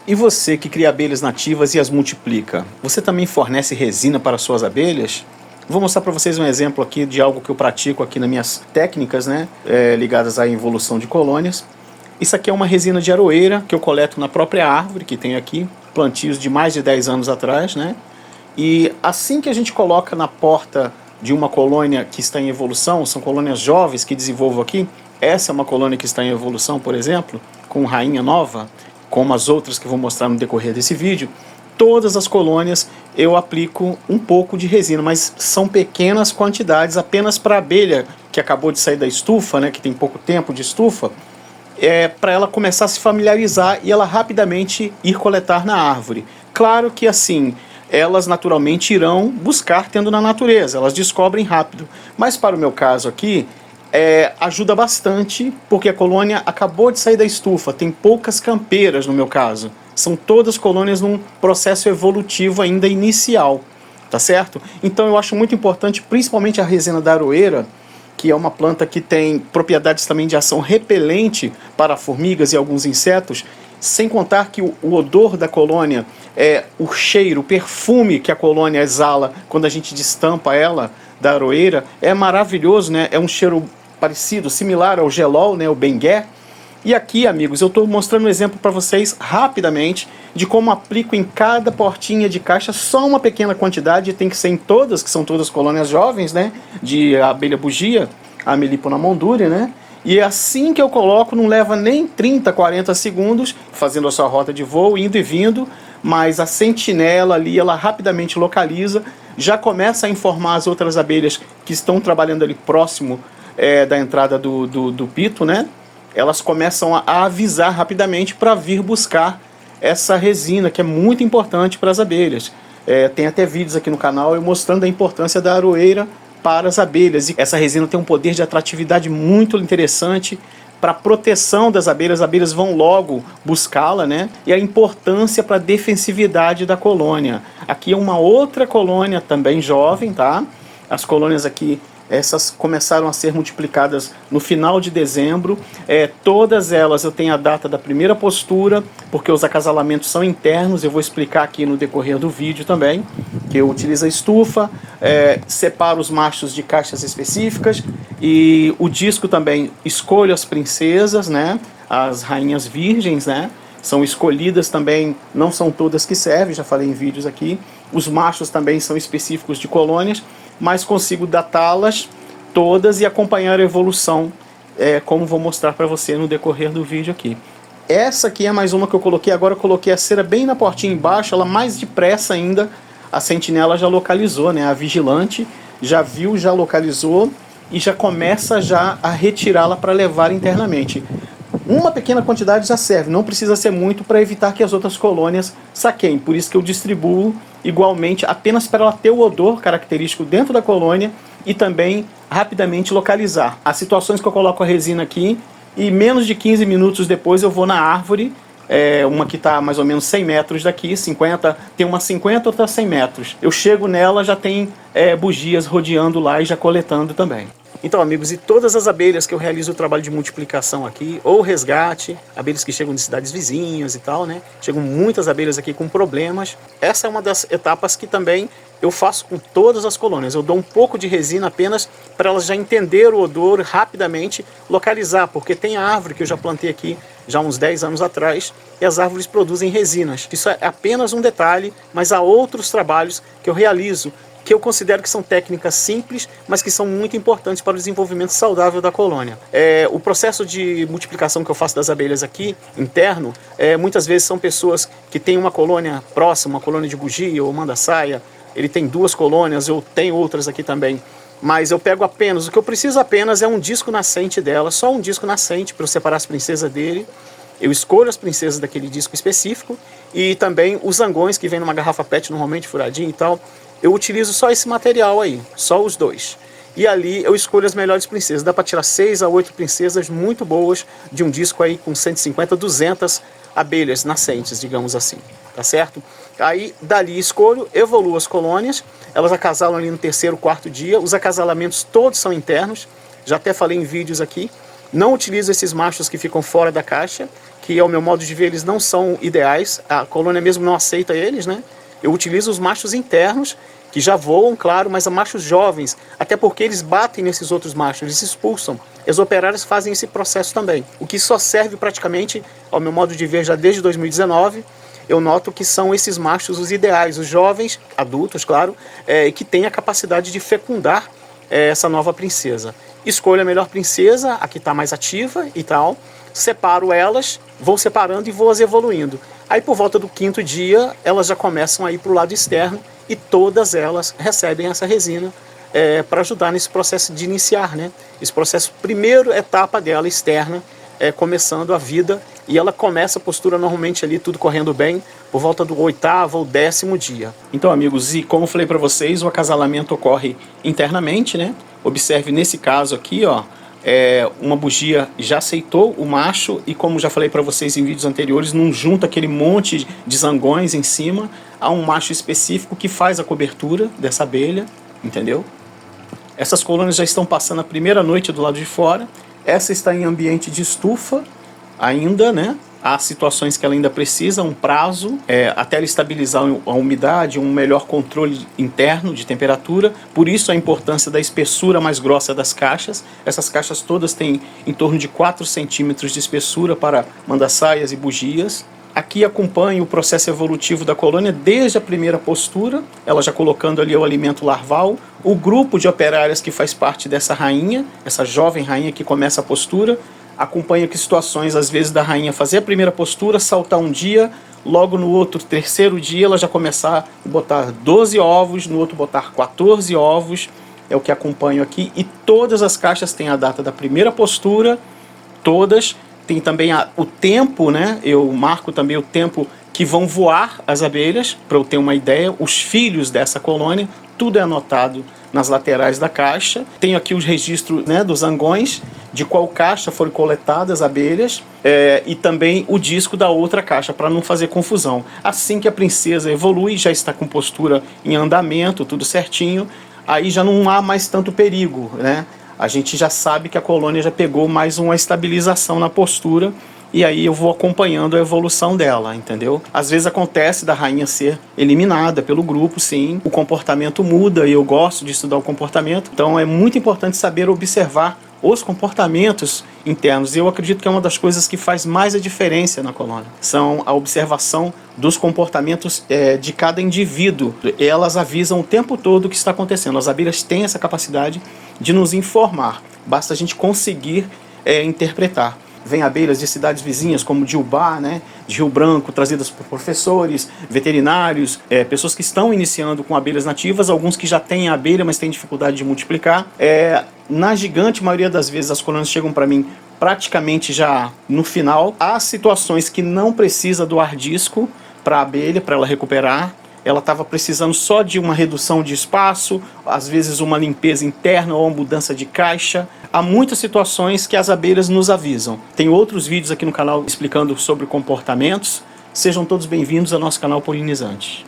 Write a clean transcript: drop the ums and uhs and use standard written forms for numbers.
E você que cria abelhas nativas e as multiplica, você também fornece resina para suas abelhas? Vou mostrar para vocês um exemplo aqui de algo que eu pratico aqui nas minhas técnicas, né, ligadas à evolução de colônias. Isso aqui é uma resina de aroeira que eu coleto na própria árvore que tem aqui, plantios de mais de 10 anos atrás, né? E assim que a gente coloca na porta de uma colônia que está em evolução, são colônias jovens que desenvolvo aqui, essa é uma colônia que está em evolução, por exemplo, com rainha nova, como as outras que vou mostrar no decorrer desse vídeo, todas as colônias eu aplico um pouco de resina, mas são pequenas quantidades, apenas para a abelha que acabou de sair da estufa, né, que tem pouco tempo de estufa, para ela começar a se familiarizar e ela rapidamente ir coletar na árvore. Claro que assim, elas naturalmente irão buscar tendo na natureza, elas descobrem rápido. Mas para o meu caso aqui, ajuda bastante, porque a colônia acabou de sair da estufa, tem poucas campeiras no meu caso. São todas colônias num processo evolutivo ainda inicial, tá certo? Então eu acho muito importante, principalmente a resina da aroeira, que é uma planta que tem propriedades também de ação repelente para formigas e alguns insetos, sem contar que o odor da colônia, o cheiro, o perfume que a colônia exala quando a gente destampa ela da aroeira, é maravilhoso, né? É um cheiro parecido, similar ao gelol, né? O bengué. E aqui, amigos, eu estou mostrando um exemplo para vocês rapidamente de como aplico em cada portinha de caixa só uma pequena quantidade, tem que ser em todas, que são todas colônias jovens, né? De abelha bugia, a Melipona mondúria, né? E assim que eu coloco, não leva nem 30, 40 segundos, fazendo a sua rota de voo, indo e vindo, mas a sentinela ali, ela rapidamente localiza, já começa a informar as outras abelhas que estão trabalhando ali próximo da entrada do pito, né? Elas começam a avisar rapidamente para vir buscar essa resina, que é muito importante para as abelhas. Tem até vídeos aqui no canal eu mostrando a importância da aroeira para as abelhas. E essa resina tem um poder de atratividade muito interessante para a proteção das abelhas. As abelhas vão logo buscá-la, né? E a importância para a defensividade da colônia. Aqui é uma outra colônia também jovem, tá? As colônias aqui, essas começaram a ser multiplicadas no final de dezembro. Todas elas eu tenho a data da primeira postura, porque os acasalamentos são internos. Eu vou explicar aqui no decorrer do vídeo também, que eu utilizo a estufa, separo os machos de caixas específicas, e o disco também escolho as princesas, né? As rainhas virgens, né? São escolhidas também, não são todas que servem, já falei em vídeos aqui. Os machos também são específicos de colônias, mas consigo datá-las todas e acompanhar a evolução, como vou mostrar para você no decorrer do vídeo aqui. Essa aqui é mais uma que eu coloquei agora, eu coloquei a cera bem na portinha embaixo, ela mais depressa ainda, a sentinela já localizou, né? A vigilante já viu, já localizou e já começa já a retirá-la para levar internamente. Uma pequena quantidade já serve, não precisa ser muito para evitar que as outras colônias saqueiem. Por isso que eu distribuo igualmente, apenas para ela ter o odor característico dentro da colônia e também rapidamente localizar. As situações que eu coloco a resina aqui e menos de 15 minutos depois eu vou na árvore, uma que está mais ou menos 100 metros daqui, 50, tem uma 50, outra 100 metros. Eu chego nela, já tem bugias rodeando lá e já coletando também. Então, amigos, e todas as abelhas que eu realizo o trabalho de multiplicação aqui, ou resgate, abelhas que chegam de cidades vizinhas e tal, né? Chegam muitas abelhas aqui com problemas. Essa é uma das etapas que também eu faço com todas as colônias. Eu dou um pouco de resina apenas para elas já entenderem o odor rapidamente, localizar, porque tem a árvore que eu já plantei aqui já uns 10 anos atrás, e as árvores produzem resinas. Isso é apenas um detalhe, mas há outros trabalhos que eu realizo, que eu considero que são técnicas simples, mas que são muito importantes para o desenvolvimento saudável da colônia. O processo de multiplicação que eu faço das abelhas aqui, interno, muitas vezes são pessoas que têm uma colônia próxima, uma colônia de bugia ou mandaçaia, ele tem 2 colônias, eu tenho outras aqui também, mas eu pego apenas, o que eu preciso apenas é um disco nascente dela, só um disco nascente para eu separar as princesas dele. Eu escolho as princesas daquele disco específico e também os zangões que vem numa garrafa PET normalmente furadinho e tal. Eu utilizo só esse material aí, só os 2. E ali eu escolho as melhores princesas. Dá para tirar 6 a 8 princesas muito boas de um disco aí com 150, 200 abelhas nascentes, digamos assim. Tá certo? Aí dali escolho, evoluo as colônias, elas acasalam ali no 3º, 4º dia. Os acasalamentos todos são internos, já até falei em vídeos aqui. Não utilizo esses machos que ficam fora da caixa, que ao meu modo de ver eles não são ideais, a colônia mesmo não aceita eles, né? Eu utilizo os machos internos, que já voam, claro, mas a machos jovens, até porque eles batem nesses outros machos, eles expulsam. As operárias fazem esse processo também, o que só serve praticamente, ao meu modo de ver, já desde 2019, eu noto que são esses machos os ideais, os jovens, adultos, claro, que têm a capacidade de fecundar essa nova princesa. Escolho a melhor princesa, a que está mais ativa e tal, separo elas, vou separando e vou as evoluindo. Aí por volta do 5º dia, elas já começam a ir para o lado externo e todas elas recebem essa resina para ajudar nesse processo de iniciar, né? Esse processo, primeira etapa dela externa, começando a vida, e ela começa a postura normalmente ali, tudo correndo bem, por volta do 8º ou 10º dia. Então, amigos, e como eu falei para vocês, o acasalamento ocorre internamente, né? Observe nesse caso aqui, ó, uma bugia já aceitou o macho e, como já falei para vocês em vídeos anteriores, não junta aquele monte de zangões em cima, há um macho específico que faz a cobertura dessa abelha, entendeu? Essas colônias já estão passando a primeira noite do lado de fora. Essa está em ambiente de estufa ainda, né? Há situações que ela ainda precisa, um prazo, até ela estabilizar a umidade, um melhor controle interno de temperatura. Por isso a importância da espessura mais grossa das caixas. Essas caixas todas têm em torno de 4 centímetros de espessura para mandaçaias e bugias. Aqui acompanha o processo evolutivo da colônia desde a primeira postura, ela já colocando ali o alimento larval, o grupo de operárias que faz parte dessa rainha, essa jovem rainha que começa a postura, acompanha que situações, às vezes, da rainha fazer a primeira postura, saltar um dia, logo no outro, terceiro dia, ela já começar a botar 12 ovos, no outro botar 14 ovos, é o que acompanho aqui, e todas as caixas têm a data da primeira postura, todas. Tem também o tempo, né? Eu marco também o tempo que vão voar as abelhas, para eu ter uma ideia. Os filhos dessa colônia, tudo é anotado nas laterais da caixa. Tenho aqui os registros, né, dos zangões, de qual caixa foram coletadas as abelhas, e também o disco da outra caixa, para não fazer confusão. Assim que a princesa evolui, já está com postura em andamento, tudo certinho, aí já não há mais tanto perigo, né? A gente já sabe que a colônia já pegou mais uma estabilização na postura, e aí eu vou acompanhando a evolução dela, entendeu? Às vezes acontece da rainha ser eliminada pelo grupo, sim, o comportamento muda, e eu gosto de estudar o comportamento, então é muito importante saber observar os comportamentos internos. Eu acredito que é uma das coisas que faz mais a diferença na colônia, são a observação dos comportamentos de cada indivíduo. Elas avisam o tempo todo o que está acontecendo. As abelhas têm essa capacidade de nos informar, basta a gente conseguir interpretar. Vem abelhas de cidades vizinhas, como de Ubá, né, de Rio Branco, trazidas por professores, veterinários, pessoas que estão iniciando com abelhas nativas, alguns que já têm a abelha, mas têm dificuldade de multiplicar. Na gigante maioria das vezes as colônias chegam para mim praticamente já no final. Há situações que não precisa do ardisco para a abelha, para ela recuperar. Ela estava precisando só de uma redução de espaço, às vezes uma limpeza interna ou uma mudança de caixa. Há muitas situações que as abelhas nos avisam. Tem outros vídeos aqui no canal explicando sobre comportamentos. Sejam todos bem-vindos ao nosso canal Polinizante.